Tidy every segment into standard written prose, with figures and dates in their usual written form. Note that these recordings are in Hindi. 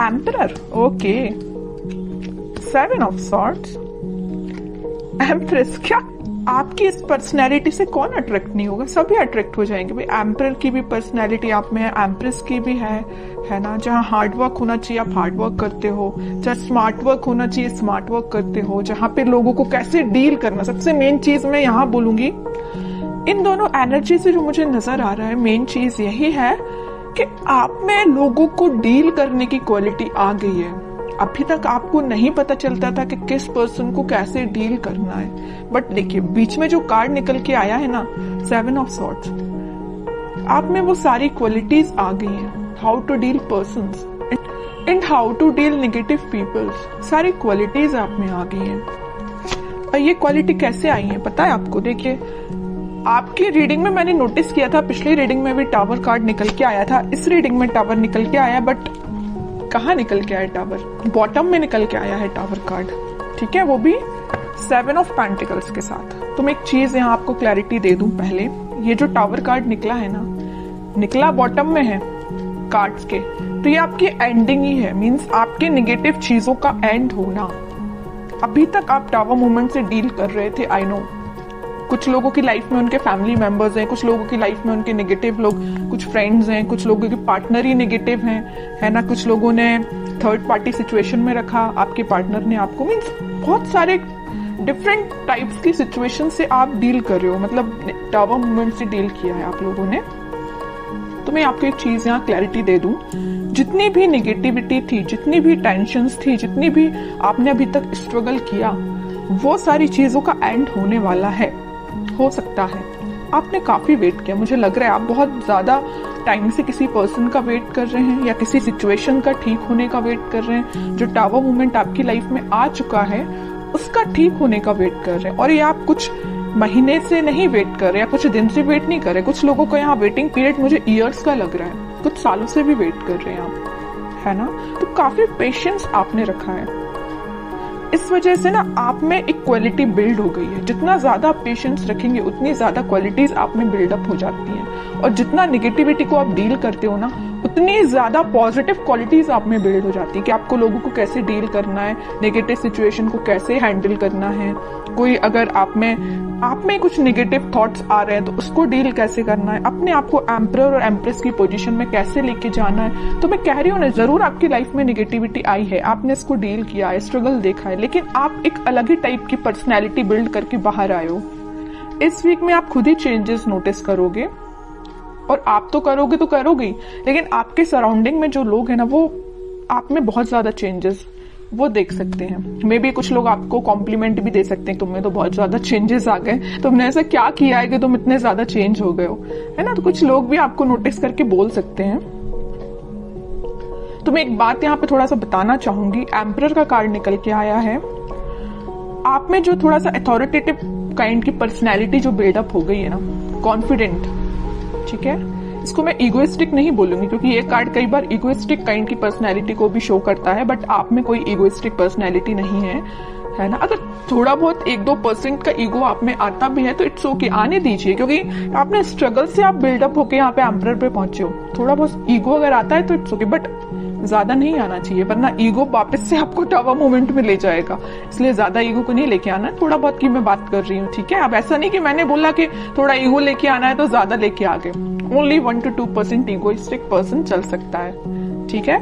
Emperor, okay. 7 of swords, empress. क्या आपकी इस पर्सनैलिटी से कौन अट्रैक्ट नहीं होगा? सभी अट्रैक्ट हो जाएंगे भाई। एम्परर की भी पर्सनैलिटी आप में है, एम्प्रेस की भी है ना। जहाँ हार्ड वर्क होना चाहिए आप हार्ड वर्क करते हो, जहाँ स्मार्ट वर्क होना चाहिए स्मार्ट वर्क करते हो, जहाँ पे लोगों को कैसे डील करना, सबसे मेन चीज मैं यहाँ बोलूंगी इन दोनों एनर्जी से जो मुझे नजर आ रहा है, मेन चीज यही है कि आप में लोगों को डील करने की क्वालिटी आ गई है। अभी तक आपको नहीं पता चलता था कि किस पर्सन को कैसे डील करना है, बट देखिए बीच में जो कार्ड निकल के आया है ना, 7 ऑफ सॉर्ड्स, आप में वो सारी क्वालिटीज आ गई हैं। How to deal persons and how to deal negative peoples, सारी क्वालिटीज आप में आ गई हैं। और ये क्वालिटी कैसे आई है पता है आपको? देखिए आपकी रीडिंग में मैंने नोटिस किया था, पिछली रीडिंग में भी टावर कार्ड निकल के आया था, इस रीडिंग में टावर निकल के आया, बट कहाँ निकल के आया टावर? बॉटम में निकल के आया है टावर कार्ड, ठीक है, वो भी 7 ऑफ पेंटिकल्स के साथ। तो मैं एक चीज यहाँ आपको क्लैरिटी दे दूं पहले, ये जो टावर कार्ड निकला है ना, निकला बॉटम में है कार्ड्स के, तो ये आपकी एंडिंग ही है, मींस आपके नेगेटिव चीजों का एंड होना। अभी तक आप टावर मूवमेंट से डील कर रहे थे, आई नो। कुछ लोगों की लाइफ में उनके फैमिली मेंबर्स हैं, कुछ लोगों की लाइफ में उनके नेगेटिव लोग, कुछ फ्रेंड्स हैं, कुछ लोगों के पार्टनर ही नेगेटिव हैं, है ना। कुछ लोगों ने थर्ड पार्टी सिचुएशन में रखा, आपके पार्टनर ने आपको, मीन्स बहुत सारे डिफरेंट टाइप्स की सिचुएशन से आप डील कर रहे हो, मतलब टावर मूवमेंट से डील किया है आप लोगों ने। तो मैं आपको एक चीज यहाँ क्लैरिटी दे दूं, जितनी भी नेगेटिविटी थी, जितनी भी टेंशन्स थी, जितनी भी आपने अभी तक स्ट्रगल किया, वो सारी चीजों का एंड होने वाला है। हो सकता है आपने काफी वेट किया, मुझे लग रहा है आप बहुत ज्यादा टाइम से किसी पर्सन का वेट कर रहे हैं या किसी सिचुएशन का ठीक होने का वेट कर रहे हैं। जो टावर मूवमेंट आपकी लाइफ में आ चुका है उसका ठीक होने का वेट कर रहे हैं, और ये आप कुछ महीने से नहीं वेट कर रहे या कुछ दिन से वेट नहीं कर रहे। कुछ लोगों का यहाँ वेटिंग पीरियड मुझे ईयर्स का लग रहा है, कुछ सालों से भी वेट कर रहे हैं आप, है ना। तो काफी पेशेंस आपने रखा है, इस वजह से ना आप में एक क्वालिटी बिल्ड हो गई है। जितना ज्यादा आप पेशेंस रखेंगे उतनी ज्यादा क्वालिटीज आप में बिल्डअप हो जाती हैं, और जितना निगेटिविटी को आप डील करते हो ना, उतनी ज्यादा पॉजिटिव क्वालिटीज आप में बिल्ड हो जाती है कि आपको लोगों को कैसे डील करना है, नेगेटिव सिचुएशन को कैसे हैंडल करना है। कोई अगर आप में कुछ नेगेटिव थॉट्स आ रहे हैं तो उसको डील कैसे करना है, अपने आप को एम्परर और एम्प्रेस की पोजीशन में कैसे लेके जाना है। तो मैं कह रही हूँ ना, जरूर आपकी लाइफ में नेगेटिविटी आई है, आपने इसको डील किया है, स्ट्रगल देखा है, लेकिन आप एक अलग ही टाइप की पर्सनैलिटी बिल्ड करके बाहर आए हो। इस वीक में आप खुद ही चेंजेस नोटिस करोगे, और आप तो करोगे तो करोगे, लेकिन आपके सराउंडिंग में जो लोग हैं ना, वो आप में बहुत ज्यादा चेंजेस वो देख सकते हैं। मे बी कुछ लोग आपको कॉम्प्लीमेंट भी दे सकते हैं, तुम्हें तो बहुत ज्यादा चेंजेस आ गए, तुमने ऐसा क्या किया है कि तुम इतने ज्यादा चेंज हो गए हो, है ना। तो कुछ लोग भी आपको नोटिस करके बोल सकते हैं। तो मैं एक बात यहाँ पे थोड़ा सा बताना चाहूंगी, एम्परर का कार्ड निकल के आया है। आप में जो थोड़ा सा अथॉरिटेटिव काइंड की पर्सनैलिटी जो बिल्डअप हो गई है ना, कॉन्फिडेंट, ठीक है, इसको मैं इगोइस्टिक नहीं बोलूंगी, क्योंकि ये कार्ड कई बार इगोइस्टिक काइंड की पर्सनैलिटी को भी शो करता है, बट आप में कोई इगोइस्टिक पर्सनैलिटी नहीं है ना। अगर थोड़ा बहुत 1-2% का ईगो आप में आता भी है तो इट्स ओके, आने दीजिए, क्योंकि आपने स्ट्रगल से आप बिल्डअप होके यहाँ पे एम्परर पे पहुंचे हो। थोड़ा बहुत ईगो अगर आता है तो इट्स ओके, बट ज्यादा नहीं आना चाहिए, वरना ईगो वापस से आपको टावर मोमेंट में ले जाएगा। इसलिए ज्यादा ईगो को नहीं लेके आना, थोड़ा बहुत की मैं बात कर रही हूँ, ठीक है। अब ऐसा नहीं कि मैंने बोला कि थोड़ा ईगो लेके आना है तो ज्यादा लेके आ गए। ओनली 1-2% ईगोइस्टिक पर्सन चल सकता है, ठीक है।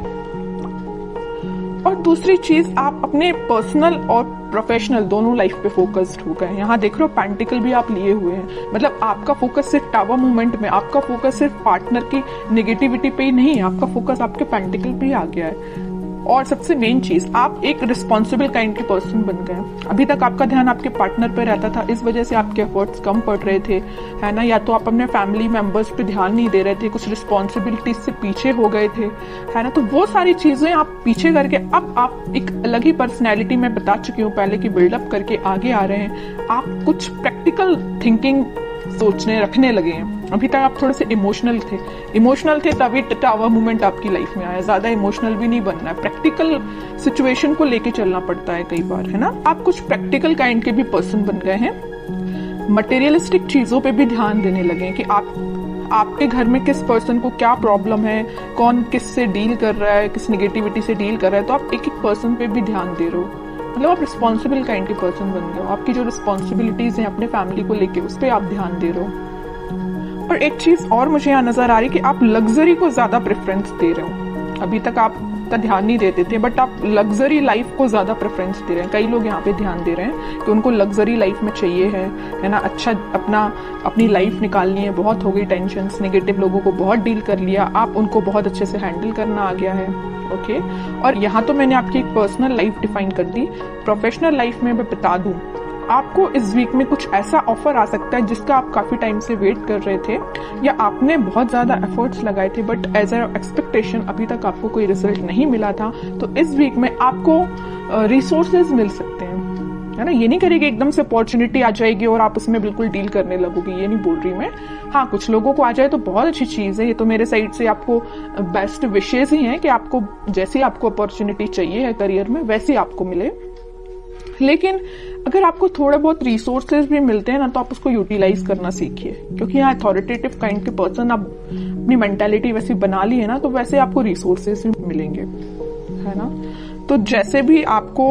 और दूसरी चीज, आप अपने पर्सनल और प्रोफेशनल दोनों लाइफ पे फोकस्ड हो गए। यहाँ देख रहे हो पेंटिकल भी आप लिए हुए हैं, मतलब आपका फोकस सिर्फ टावर मूवमेंट में, आपका फोकस सिर्फ पार्टनर की नेगेटिविटी पे ही नहीं है, आपका फोकस आपके पेंटिकल पे ही आ गया है। और सबसे मेन चीज, आप एक रिस्पॉन्सिबल काइंड के पर्सन बन गए। अभी तक आपका ध्यान आपके पार्टनर पे रहता था, इस वजह से आपके एफर्ट्स कम पड़ रहे थे, है ना। या तो आप अपने फैमिली मेंबर्स पे ध्यान नहीं दे रहे थे, कुछ रिस्पॉन्सिबिलिटीज से पीछे हो गए थे, है ना। तो वो सारी चीजें आप पीछे करके अब आप एक अलग ही पर्सनैलिटी में बता चुकी हूँ पहले की बिल्डअप करके आगे आ रहे हैं। आप कुछ प्रैक्टिकल थिंकिंग सोचने रखने लगे हैं। अभी तक आप थोड़े से इमोशनल थे तभी टावर मूवमेंट आपकी लाइफ में आया। ज्यादा इमोशनल भी नहीं बनना है, प्रैक्टिकल सिचुएशन को लेके चलना पड़ता है कई बार, है ना। आप कुछ प्रैक्टिकल काइंड के भी पर्सन बन गए हैं, मटेरियलिस्टिक चीजों पे भी ध्यान देने लगे कि आप आपके घर में किस पर्सन को क्या प्रॉब्लम है, कौन किस से डील कर रहा है, किस निगेटिविटी से डील कर रहा है, तो आप एक एक पर्सन पे भी ध्यान दे रहे हो। मतलब आप रिस्पॉन्सिबल काइंड के पर्सन बन गए हो। आपकी जो रिस्पॉन्सिबिलिटीज हैं अपने फैमिली को लेके, उस पर आप ध्यान दे रहे हो। और एक चीज और मुझे यहाँ नजर आ रही है कि आप लग्जरी को ज्यादा प्रेफरेंस दे रहे हो। अभी तक आप का ध्यान नहीं देते थे, बट आप लग्जरी लाइफ को ज्यादा प्रेफरेंस दे रहे हैं। कई लोग यहाँ पे ध्यान दे रहे हैं कि उनको लग्जरी लाइफ में चाहिए है ना, अच्छा अपनी लाइफ निकालनी है। बहुत हो गई टेंशन, नेगेटिव लोगों को बहुत डील कर लिया, आप उनको बहुत अच्छे से हैंडल करना आ गया है। ओके, और यहाँ तो मैंने आपकी एक पर्सनल लाइफ डिफाइन कर दी। प्रोफेशनल लाइफ में मैं बता दूं, आपको इस वीक में कुछ ऐसा ऑफर आ सकता है जिसका आप काफी टाइम से वेट कर रहे थे, या आपने बहुत ज्यादा एफर्ट्स लगाए थे, बट एज अ एक्सपेक्टेशन अभी तक आपको कोई रिजल्ट नहीं मिला था। तो इस वीक में आपको रिसोर्सेज मिल सकते हैं, है ना। ये नहीं करेगी एकदम से अपॉर्चुनिटी आ जाएगी और आप उसमें बिल्कुल डील करने लगोगे, ये नहीं बोल रही मैं। हाँ, कुछ लोगों को आ जाए तो बहुत अच्छी चीज है। ये तो मेरे साइड से आपको बेस्ट विशेष ही है कि आपको जैसी आपको अपॉर्चुनिटी चाहिए है करियर में, वैसी आपको मिले। लेकिन अगर आपको थोड़ा बहुत रिसोर्सेज भी मिलते हैं ना, तो आप उसको यूटिलाइज करना सीखिए, क्योंकि यहाँ अथॉरिटेटिव काइंड के पर्सन आप अपनी मेंटालिटी वैसी बना ली है ना, तो वैसे आपको रिसोर्सेज भी मिलेंगे, है ना। तो जैसे भी आपको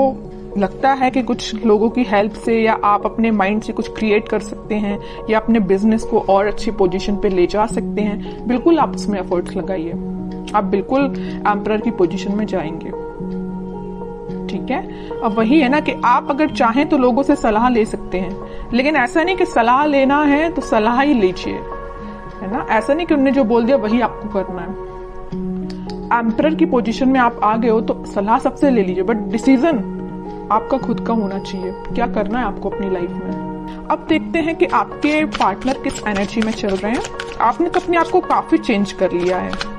लगता है कि कुछ लोगों की हेल्प से या आप अपने माइंड से कुछ क्रिएट कर सकते हैं या अपने बिजनेस को और अच्छी पोजीशन पे ले जा सकते हैं, बिल्कुल आप उसमें एफर्ट्स लगाइए। आप बिल्कुल एम्परर की पोजीशन में जाएंगे, ठीक है। अब वही है ना कि आप अगर चाहें तो लोगों से सलाह ले सकते हैं, लेकिन ऐसा नहीं कि सलाह लेना है तो सलाह ही लीजिए, है ना। ऐसा नहीं कि उन्होंने जो बोल दिया वही आपको करना है। एम्परर की पोजीशन में आप आ गए हो तो सलाह सबसे ले लीजिए, बट डिसीजन आपका खुद का होना चाहिए, क्या करना है आपको अपनी लाइफ में। अब देखते हैं कि आपके पार्टनर किस एनर्जी में चल रहे हैं। आपने तो अपने आप को काफी चेंज कर लिया है।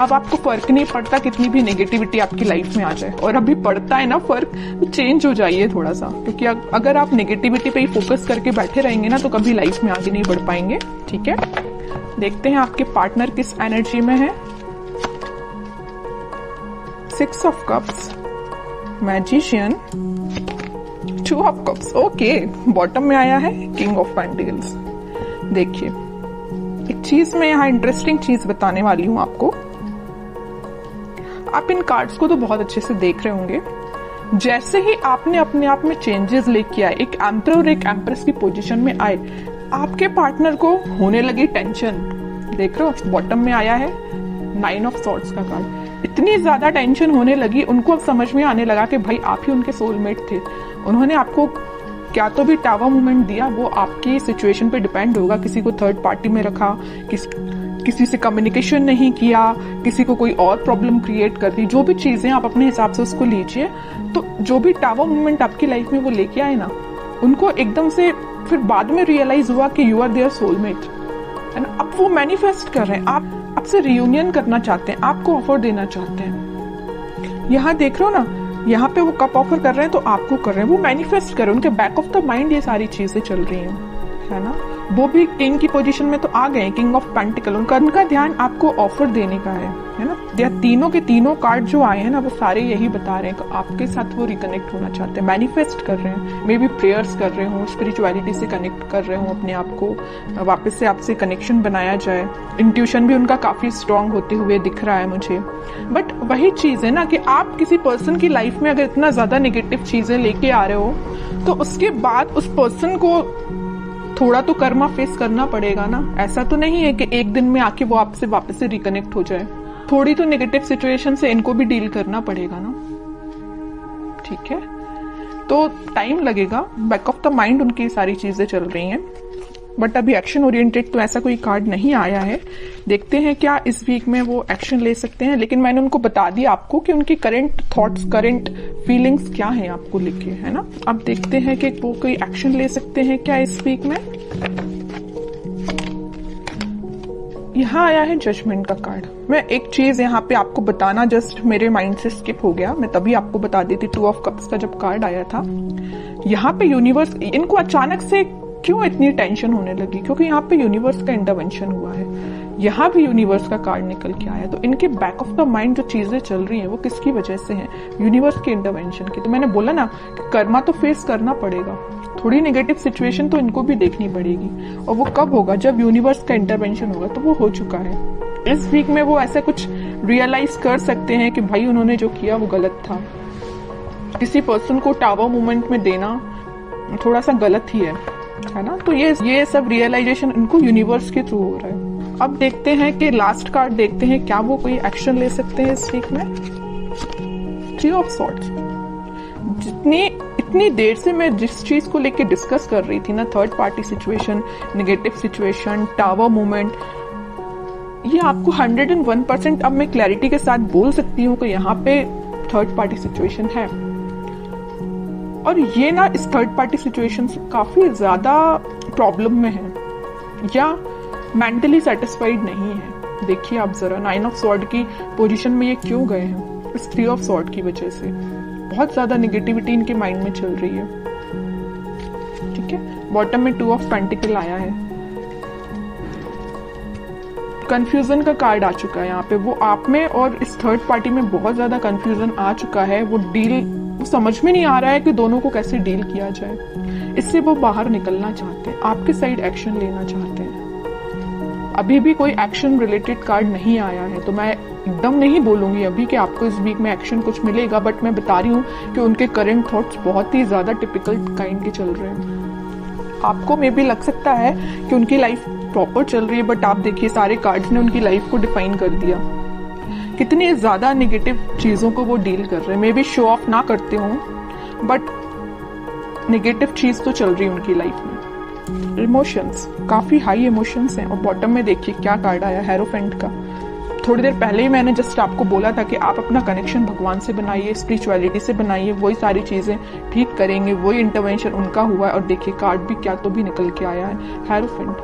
अब आपको फर्क नहीं पड़ता कितनी भी नेगेटिविटी आपकी लाइफ में आ जाए, और अभी पड़ता है ना फर्क, तो चेंज हो जाइए थोड़ा सा, क्योंकि अगर आप नेगेटिविटी पे ही फोकस करके बैठे रहेंगे ना, तो कभी लाइफ में आगे नहीं बढ़ पाएंगे, ठीक है। देखते हैं आपके पार्टनर किस एनर्जी में है। 6 of cups, magician, 2 of cups, okay. Bottom में आया है किंग ऑफ पेंटिकल्स। देखिए, एक चीज मैं यहाँ इंटरेस्टिंग चीज बताने वाली हूं आपको। आप इन कार्ड्स को तो बहुत अच्छे से देख रहे होंगे। जैसे ही आपने अपने आप में चेंजेस लेके आए, एक एम्परर और एक एम्प्रेस की पोजीशन में आए, आपके पार्टनर को होने लगी टेंशन। देख रहे हो, बॉटम में आया है 9 ऑफ सॉर्ड्स का कार्ड। इतनी ज्यादा टेंशन होने लगी, उनको अब समझ में आने लगा कि भाई आप ही उनके सोलमेट थे। उन्होंने आपको क्या तो भी टावर मूवमेंट दिया, वो आपकी सिचुएशन पे डिपेंड होगा। किसी को थर्ड पार्टी में रखा, किसी से कम्युनिकेशन नहीं किया, किसी को कोई और प्रॉब्लम क्रिएट कर दी, जो भी चीजें आप अपने हिसाब से उसको लीजिए। तो जो भी टावर मूवमेंट आपकी लाइफ में वो लेके आए ना, उनको एकदम से फिर बाद में रियलाइज हुआ कि यू आर देयर सोलमेट, है ना। अब वो मैनिफेस्ट कर रहे हैं, आप आपसे रियूनियन करना चाहते हैं, आपको ऑफर देना चाहते हैं। यहाँ देख रहे हो ना, यहाँ पे वो कप ऑफर कर रहे हैं तो आपको कर रहे हैं, वो मैनिफेस्ट कर रहे हैं। उनके बैक ऑफ द माइंड ये सारी चीजें चल रही हैं, है ना। वो भी किंग की पोजीशन में तो आ गए, किंग ऑफ पेंटिकल। उनका ध्यान आपको ऑफर देने का है ना। या तीनों के तीनों कार्ड जो आए हैं ना, वो सारे यही बता रहे हैं कि आपके साथ वो रिकनेक्ट होना चाहते हैं, मैनिफेस्ट कर रहे हैं। मे बी प्रेयर्स कर रहे हो, स्पिरिचुअलिटी से कनेक्ट कर रहे हो अपने आप को, वापस से आपसे कनेक्शन बनाया जाए। इंट्यूशन भी उनका काफी स्ट्रांग होते हुए दिख रहा है मुझे। बट वही चीज है ना कि आप किसी पर्सन की लाइफ में अगर इतना ज्यादा नेगेटिव चीजें लेके आ रहे हो, तो उसके बाद उस पर्सन को थोड़ा तो कर्मा फेस करना पड़ेगा ना। ऐसा तो नहीं है कि एक दिन में आके वो आपसे वापस से रिकनेक्ट हो जाए। थोड़ी तो नेगेटिव सिचुएशन से इनको भी डील करना पड़ेगा ना, ठीक है। तो टाइम लगेगा, बैक ऑफ द माइंड उनकी सारी चीजें चल रही हैं, बट अभी एक्शन ओरिएंटेड तो ऐसा कोई कार्ड नहीं आया है। देखते हैं क्या इस वीक में वो एक्शन ले सकते हैं। लेकिन मैंने उनको बता दिया आपको कि उनकी करंट थॉट्स, करंट फीलिंग्स क्या हैं आपको लेके, है ना। अब देखते हैं कि वो कोई एक्शन ले सकते हैं क्या इस वीक में। यहाँ आया है जजमेंट का कार्ड। मैं एक चीज यहाँ पे आपको बताना जस्ट मेरे माइंड से स्किप हो गया, मैं तभी आपको बता देती। 2 ऑफ कप्स का जब कार्ड आया था, यहाँ पे यूनिवर्स, इनको अचानक से क्यों इतनी टेंशन होने लगी, क्योंकि यहाँ पे यूनिवर्स का इंटरवेंशन हुआ है। यहाँ भी यूनिवर्स का कार्ड निकल के आया। तो इनके बैक ऑफ द माइंड जो चीजें चल रही हैं वो किसकी वजह से हैं, यूनिवर्स के इंटरवेंशन की। तो मैंने बोला ना कि कर्मा तो फेस करना पड़ेगा, थोड़ी नेगेटिव सिचुएशन तो इनको भी देखनी पड़ेगी, और वो कब होगा? जब यूनिवर्स का इंटरवेंशन होगा। तो वो हो चुका है। इस वीक में वो ऐसा कुछ रियलाइज कर सकते हैं कि भाई उन्होंने जो किया वो गलत था। किसी पर्सन को टावर मोमेंट में देना थोड़ा सा गलत ही है ना। तो ये सब रियलाइजेशन इनको यूनिवर्स के थ्रू हो रहा है। अब देखते हैं कि लास्ट कार्ड देखते हैं, क्या वो कोई एक्शन ले सकते हैं इस वीक में। 3 ऑफ सॉर्ड्स। इतनी देर से मैं जिस चीज को लेके डिस्कस कर रही थी ना, third party situation, negative situation, tower moment, ये आपको 101% अब मैं क्लैरिटी के साथ बोल सकती हूँ कि यहाँ पे थर्ड पार्टी सिचुएशन है। और ये ना इस थर्ड पार्टी सिचुएशन से काफी ज्यादा प्रॉब्लम में है या मेंटली सेटिस्फाइड नहीं है। देखिए आप जरा 9 ऑफ सॉर्ड की पोजीशन में ये क्यों गए हैं? इस 3 ऑफ सॉर्ड की वजह से बहुत ज्यादा नेगेटिविटी इनके माइंड में चल रही है। ठीक है, बॉटम में 2 ऑफ पेंटिकल आया है। कंफ्यूजन का कार्ड आ चुका है यहाँ पे। वो आप में और इस थर्ड पार्टी में बहुत ज्यादा कंफ्यूजन आ चुका है। वो समझ में नहीं आ रहा है कि दोनों को कैसे डील किया जाए। इससे वो बाहर निकलना चाहते हैं, आपके साइड एक्शन लेना चाहते हैं। अभी भी कोई एक्शन रिलेटेड कार्ड नहीं आया है, तो मैं एकदम नहीं बोलूंगी अभी कि आपको इस वीक में एक्शन कुछ मिलेगा, बट मैं बता रही हूँ कि उनके करंट थॉट्स बहुत ही ज्यादा टिपिकल काइंड के चल रहे हैं। आपको मे भी लग सकता है कि उनकी लाइफ प्रॉपर चल रही है, बट आप देखिए सारे कार्ड्स ने उनकी लाइफ को डिफाइन कर दिया। कितनी ज्यादा नेगेटिव चीजों को वो डील कर रहे हैं। मे बी शो ऑफ ना करते हों, बट नेगेटिव चीज तो चल रही है उनकी लाइफ में। इमोशंस, काफी हाई इमोशंस हैं। और बॉटम में देखिए क्या कार्ड आया, हेरोफेंट का। थोड़ी देर पहले ही मैंने जस्ट आपको बोला था कि आप अपना कनेक्शन भगवान से बनाइए, स्पिरिचुअलिटी से बनाइए, वही सारी चीजें ठीक करेंगे, वही इंटरवेंशन उनका हुआ है। और देखिए कार्ड भी क्या तो भी निकल के आया है, हेरोफेंट।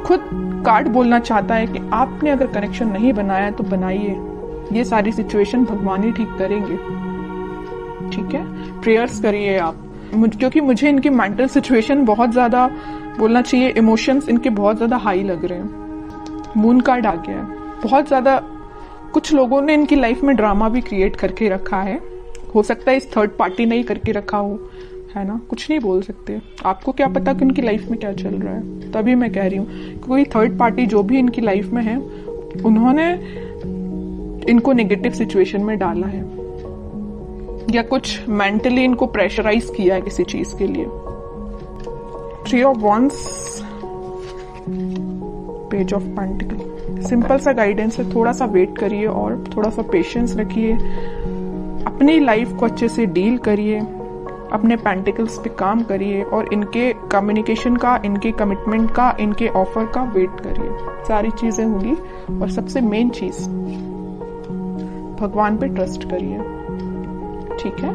खुद कार्ड बोलना चाहता है कि आपने अगर कनेक्शन नहीं बनाया तो बनाइए, ये सारी सिचुएशन भगवान ही ठीक करेंगे। ठीक है, प्रेयर्स करिए आप, क्योंकि मुझे इनकी मेंटल सिचुएशन बहुत ज्यादा, बोलना चाहिए इमोशंस इनके बहुत ज्यादा हाई लग रहे हैं। मून कार्ड आ गया है। बहुत ज्यादा कुछ लोगों ने इनकी लाइफ में ड्रामा भी क्रिएट करके रखा है। हो सकता है इस थर्ड पार्टी ने ही करके रखा हो, है ना। कुछ नहीं बोल सकते, आपको क्या पता कि उनकी लाइफ में क्या चल रहा है। तभी मैं कह रही हूँ कोई थर्ड पार्टी जो भी इनकी लाइफ में है, उन्होंने इनको नेगेटिव सिचुएशन में डाला है या कुछ मेंटली इनको प्रेशराइज किया है किसी चीज के लिए। 3 of wands, page of pentacle. Simple सा गाइडेंस है, थोड़ा सा वेट करिए और थोड़ा सा पेशेंस रखिए। अपनी लाइफ को अच्छे से डील करिए, अपने पेंटिकल्स पे काम करिए और इनके कम्युनिकेशन का, इनके कमिटमेंट का, इनके ऑफर का वेट करिए। सारी चीजें होंगी। और सबसे मेन चीज, भगवान पे ट्रस्ट करिए। ठीक है।